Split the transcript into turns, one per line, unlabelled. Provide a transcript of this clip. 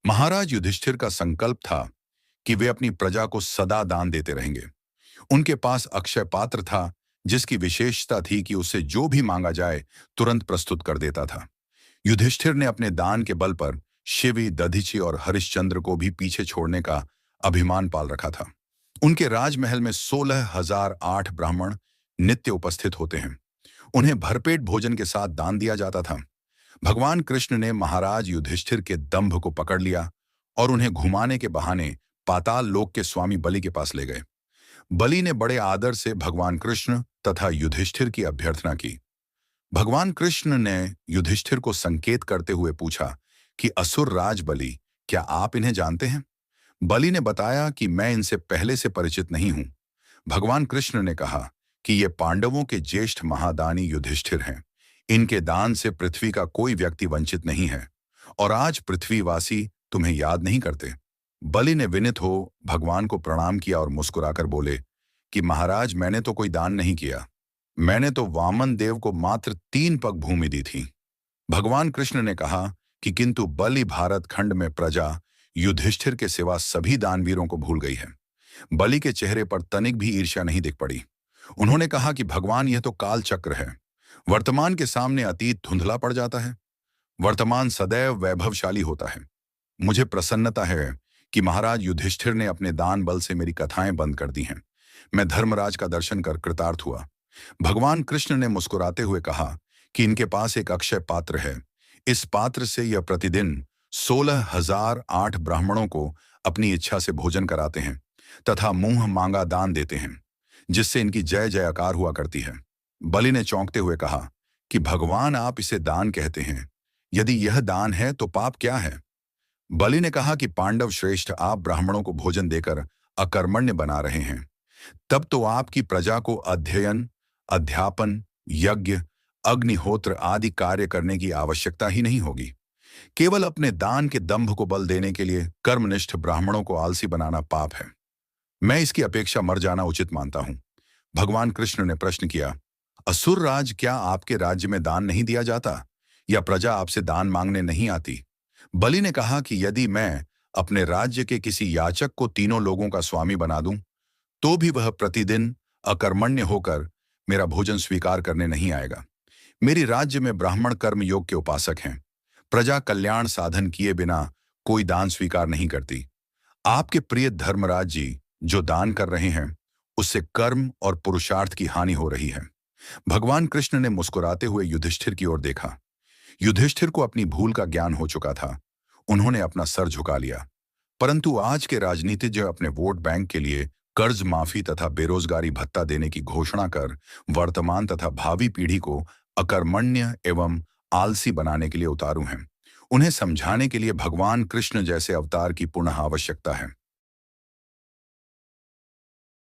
महाराज युधिष्ठिर का संकल्प था कि वे अपनी प्रजा को सदा दान देते रहेंगे। उनके पास अक्षय पात्र था, जिसकी विशेषता थी कि उसे जो भी मांगा जाए तुरंत प्रस्तुत कर देता था। युधिष्ठिर ने अपने दान के बल पर शिवी, दधीचि और हरिश्चंद्र को भी पीछे छोड़ने का अभिमान पाल रखा था। उनके राजमहल में 16,008 ब्राह्मण नित्य उपस्थित होते हैं। उन्हें भरपेट भोजन के साथ दान दिया जाता था। भगवान कृष्ण ने महाराज युधिष्ठिर के दंभ को पकड़ लिया और उन्हें घुमाने के बहाने पाताल लोक के स्वामी बलि के पास ले गए। बलि ने बड़े आदर से भगवान कृष्ण तथा युधिष्ठिर की अभ्यर्थना की। भगवान कृष्ण ने युधिष्ठिर को संकेत करते हुए पूछा कि असुर राज बलि, क्या आप इन्हें जानते हैं? बलि ने बताया कि मैं इनसे पहले से परिचित नहीं हूं। भगवान कृष्ण ने कहा कि ये पांडवों के ज्येष्ठ महादानी युधिष्ठिर हैं। इनके दान से पृथ्वी का कोई व्यक्ति वंचित नहीं है और आज पृथ्वीवासी तुम्हें याद नहीं करते। बलि ने विनित हो भगवान को प्रणाम किया और मुस्कुराकर बोले कि महाराज, मैंने तो कोई दान नहीं किया। मैंने तो वामन देव को मात्र 3 पग भूमि दी थी। भगवान कृष्ण ने कहा कि किंतु बलि भारत खंड में प्रजा युधिष्ठिर के सिवा सभी दानवीरों को भूल गई है। बलि के चेहरे पर तनिक भी ईर्ष्या नहीं दिख पड़ी। उन्होंने कहा कि भगवान, यह तो काल चक्र है। वर्तमान के सामने अतीत धुंधला पड़ जाता है। वर्तमान सदैव वैभवशाली होता है। मुझे प्रसन्नता है कि महाराज युधिष्ठिर ने अपने दान बल से मेरी कथाएं बंद कर दी हैं। मैं धर्मराज का दर्शन कर कृतार्थ हुआ। भगवान कृष्ण ने मुस्कुराते हुए कहा कि इनके पास एक अक्षय पात्र है। इस पात्र से यह प्रतिदिन 16,008 ब्राह्मणों को अपनी इच्छा से भोजन कराते हैं तथा मुंह मांगा दान देते हैं, जिससे इनकी जय जयकार हुआ करती है। बलि ने चौंकते हुए कहा कि भगवान, आप इसे दान कहते हैं। यदि यह दान है तो पाप क्या है? बलि ने कहा कि पांडव श्रेष्ठ, आप ब्राह्मणों को भोजन देकर अकर्मण्य बना रहे हैं। तब तो आपकी प्रजा को अध्ययन, अध्यापन, यज्ञ, अग्निहोत्र आदि कार्य करने की आवश्यकता ही नहीं होगी। केवल अपने दान के दंभ को बल देने के लिए कर्मनिष्ठ ब्राह्मणों को आलसी बनाना पाप है। मैं इसकी अपेक्षा मर जाना उचित मानता हूं। भगवान कृष्ण ने प्रश्न किया, असुर राज, क्या आपके राज्य में दान नहीं दिया जाता या प्रजा आपसे दान मांगने नहीं आती? बलि ने कहा कि यदि मैं अपने राज्य के किसी याचक को तीनों लोगों का स्वामी बना दूं, तो भी वह प्रतिदिन अकर्मण्य होकर मेरा भोजन स्वीकार करने नहीं आएगा। मेरी राज्य में ब्राह्मण कर्म योग के उपासक हैं। प्रजा कल्याण साधन किए बिना कोई दान स्वीकार नहीं करती। आपके प्रिय धर्मराज जी जो दान कर रहे हैं, उससे कर्म और पुरुषार्थ की हानि हो रही है। भगवान कृष्ण ने मुस्कुराते हुए युधिष्ठिर की ओर देखा। युधिष्ठिर को अपनी भूल का ज्ञान हो चुका था। उन्होंने अपना सर झुका लिया। परंतु आज के राजनीतिज्ञ अपने वोट बैंक के लिए कर्ज माफी तथा बेरोजगारी भत्ता देने की घोषणा कर वर्तमान तथा भावी पीढ़ी को अकर्मण्य एवं आलसी बनाने के लिए उतारू हैं। उन्हें समझाने के लिए भगवान कृष्ण जैसे अवतार की पुनः आवश्यकता है।